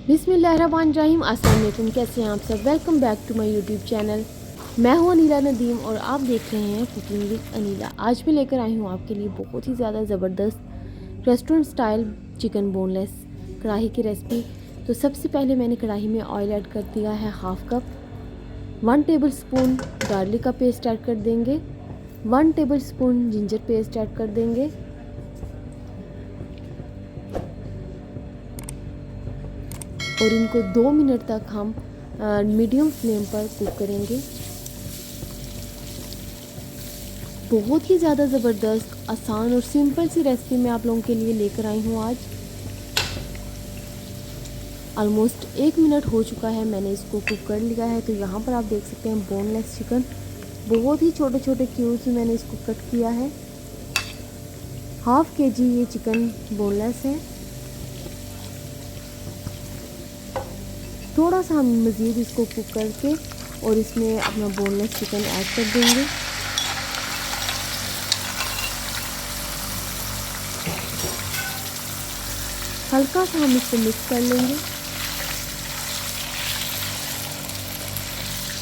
बिस्मिल्लाहिर्रहमानिर्रहीम। अस्सलाम वालेकुम, कैसे हैं आप सब। Welcome back to my YouTube channel. मैं हूं अनीला नदीम और आप देख रहे हैं कुकिंग विद अनीला। आज मैं लेकर आई हूं आपके लिए बहुत ही ज़्यादा ज़बरदस्त रेस्टोरेंट स्टाइल चिकन बोनलेस कढ़ाई की रेसिपी। तो सबसे पहले मैंने कढ़ाई में ऑयल ऐड कर दिया है half cup. 1 table spoon garlic का पेस्ट ऐड कर देंगे। 1 table spoon ginger paste add कर देंगे। और इनको 2 मिनट तक हम मीडियम फ्लेम पर कुक करेंगे। बहुत ही ज़्यादा ज़बरदस्त आसान और सिंपल सी रेसिपी मैं आप लोगों के लिए लेकर आई हूँ आज। ऑलमोस्ट 1 मिनट हो चुका है, मैंने इसको कुक कर लिया है। तो यहाँ पर आप देख सकते हैं बोनलेस चिकन, बहुत ही छोटे छोटे क्यूब्स में मैंने इसको कट किया है। हाफ kg ये चिकन बोनलेस है। थोड़ा सा हम मज़ीद इसको कुक करके और इसमें अपना बोनलेस चिकन ऐड कर देंगे। हल्का सा हम इसको मिक्स कर लेंगे।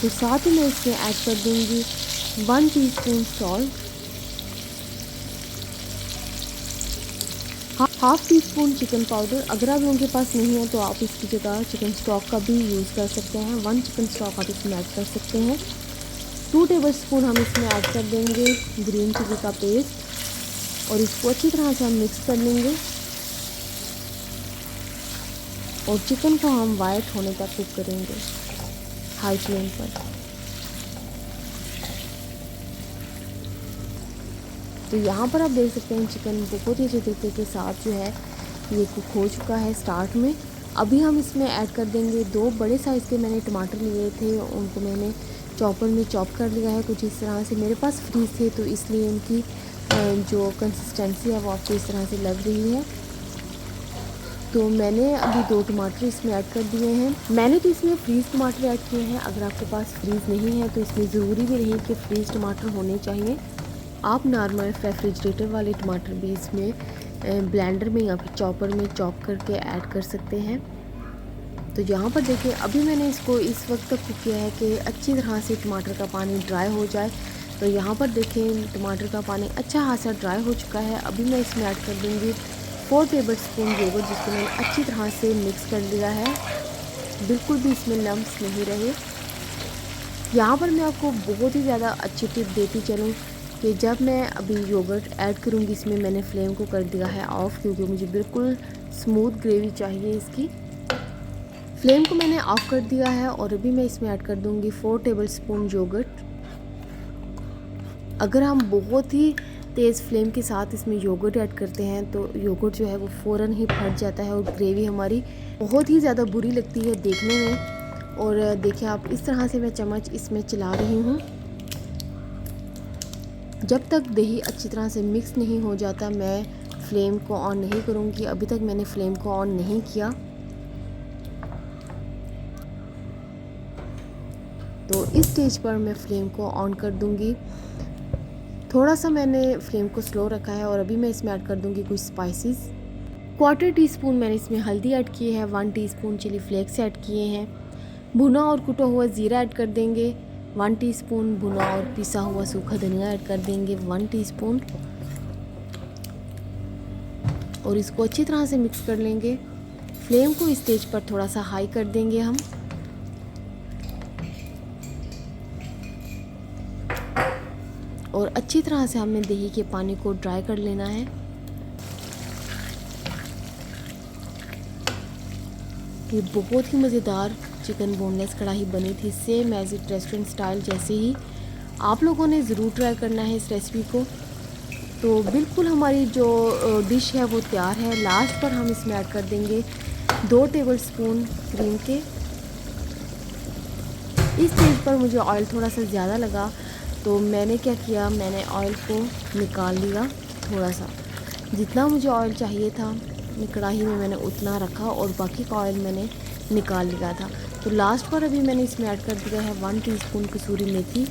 तो साथ ही मैं इसमें ऐड कर दूंगी 1 teaspoon salt, half tea spoon chicken powder. अगर आप लोगों के पास नहीं है तो आप इसकी जगह चिकन स्टॉक का भी यूज़ कर सकते हैं। 1 चिकन स्टॉक आप इसमें ऐड कर सकते हैं। 2 टेबल स्पून हम इसमें ऐड कर देंगे ग्रीन चिली का पेस्ट और इसको अच्छी तरह से हम मिक्स कर लेंगे। और चिकन को हम वाइट होने तक कुक करेंगे हाई फ्लेम पर। तो यहाँ पर आप देख सकते हैं चिकन बहुत ही अच्छे तरीके के साथ जो है ये कुक हो चुका है स्टार्ट में। अभी हम इसमें ऐड कर देंगे 2 बड़े साइज़ के मैंने टमाटर लिए थे, उनको मैंने चॉपर में चॉप कर लिया है कुछ इस तरह से। मेरे पास फ्रीज थे तो इसलिए इनकी जो कंसिस्टेंसी है वो आपको इस तरह से लग रही है। तो मैंने अभी 2 टमाटर इसमें ऐड कर दिए हैं। मैंने तो इसमें फ्रीज़ टमाटर ऐड किए हैं। अगर आपके पास फ्रीज़ नहीं है तो इसमें ज़रूरी भी नहीं कि फ्रीज़ टमाटर होने चाहिए। आप नॉर्मल रेफ्रिजरेटर वाले टमाटर भी इसमें ब्लेंडर में या फिर चॉपर में चॉप करके ऐड कर सकते हैं। तो यहाँ पर देखिए अभी मैंने इसको इस वक्त तक कुक किया है कि अच्छी तरह से टमाटर का पानी ड्राई हो जाए। तो यहाँ पर देखें टमाटर का पानी अच्छा खासा ड्राई हो चुका है। अभी मैं इसमें ऐड कर दूँगी 4 टेबल स्पून योगर्ट, जिसको मैंने अच्छी तरह से मिक्स कर लिया है, बिल्कुल भी इसमें लम्स नहीं रहे। यहाँ पर मैं आपको बहुत ही ज़्यादा अच्छी टिप देती चलूँ कि जब मैं अभी योगर्ट ऐड करूँगी इसमें मैंने फ्लेम को कर दिया है ऑफ़, क्योंकि मुझे बिल्कुल स्मूथ ग्रेवी चाहिए इसकी। फ्लेम को मैंने ऑफ़ कर दिया है और अभी मैं इसमें ऐड कर दूँगी 4 टेबल स्पून योगर्ट। अगर हम बहुत ही तेज़ फ्लेम के साथ इसमें योगर्ट ऐड करते हैं तो योगर्ट जो है वो फ़ौरन ही फट जाता है और ग्रेवी हमारी बहुत ही ज़्यादा बुरी लगती है देखने में। और देखिए आप इस तरह से मैं चम्मच इसमें चला रही हूँ। जब तक दही अच्छी तरह से मिक्स नहीं हो जाता मैं फ्लेम को ऑन नहीं करूँगी। अभी तक मैंने फ्लेम को ऑन नहीं किया। तो इस स्टेज पर मैं फ्लेम को ऑन कर दूँगी। थोड़ा सा मैंने फ्लेम को स्लो रखा है और अभी मैं इसमें ऐड कर दूँगी कुछ स्पाइसेस। 1/4 टीस्पून मैंने इसमें हल्दी ऐड की है। 1 टीस्पून चिली फ्लेक्स ऐड किए हैं। भुना और कुटा हुआ ज़ीरा ऐड कर देंगे। 1 टीस्पून भुना और पिसा हुआ सूखा धनिया ऐड कर देंगे 1 टीस्पून। और इसको अच्छी तरह से मिक्स कर लेंगे। फ्लेम को इस स्टेज पर थोड़ा सा हाई कर देंगे हम। और अच्छी तरह से हमने दही के पानी को ड्राई कर लेना है। ये बहुत ही मज़ेदार चिकन बोनलेस कढ़ाई बनी थी, same as it restaurant style जैसे ही। आप लोगों ने ज़रूर ट्राई करना है इस रेसिपी को। तो बिल्कुल हमारी जो डिश है वो तैयार है। लास्ट पर हम इसमें ऐड कर देंगे 2 टेबल स्पून क्रीम के। इस स्टेज पर मुझे ऑयल थोड़ा सा ज़्यादा लगा तो मैंने क्या किया, मैंने ऑयल को निकाल लिया थोड़ा सा। जितना मुझे ऑयल चाहिए था कढ़ाई में मैंने उतना रखा और बाकी का ऑयल मैंने निकाल लिया था। तो लास्ट पर अभी मैंने इसमें ऐड कर दिया है 1 टीस्पून कसूरी मेथी।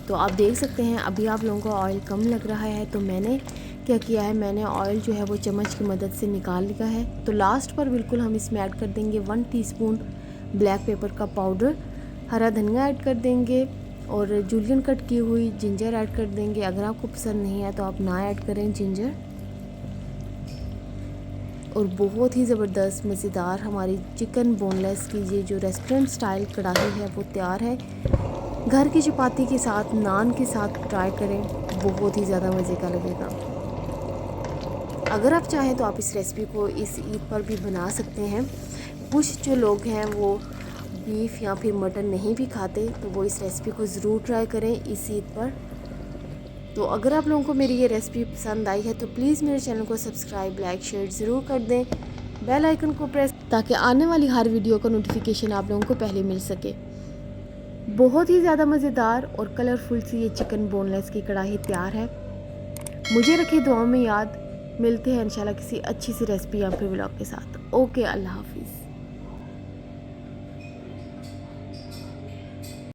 तो आप देख सकते हैं अभी आप लोगों को ऑयल कम लग रहा है तो मैंने क्या किया है मैंने, ऑयल जो है वो चम्मच की मदद से निकाल लिया है। तो लास्ट पर बिल्कुल हम इसमें ऐड कर देंगे 1 टीस्पून ब्लैक पेपर का पाउडर, हरा धनिया ऐड कर देंगे और जूलियन कट की हुई जिंजर ऐड कर देंगे। अगर आपको पसंद नहीं है तो आप ना ऐड करें जिंजर। और बहुत ही ज़बरदस्त मज़ेदार हमारी चिकन बोनलेस की ये जो रेस्टोरेंट स्टाइल कढ़ाई है वो तैयार है। घर की चपाती के साथ, नान के साथ ट्राई करें, बहुत ही ज़्यादा मज़े का लगेगा। अगर आप चाहें तो आप इस रेसिपी को इस ईद पर भी बना सकते हैं। कुछ जो लोग हैं वो बीफ या फिर मटन नहीं भी खाते, तो वो इस रेसिपी को ज़रूर ट्राई करें इस ईद पर। तो अगर आप लोगों को मेरी ये रेसिपी पसंद आई है तो प्लीज़ मेरे चैनल को सब्सक्राइब, लाइक, शेयर ज़रूर कर दें, बेल आइकन को प्रेस, ताकि आने वाली हर वीडियो का नोटिफिकेशन आप लोगों को पहले मिल सके। बहुत ही ज़्यादा मज़ेदार और कलरफुल सी ये चिकन बोनलेस की कढ़ाई तैयार है। मुझे रखिए दुआओं में याद। मिलते हैं इंशाल्लाह किसी अच्छी सी रेसिपी या फिर व्लॉग के साथ। ओके, अल्लाह हाफिज़।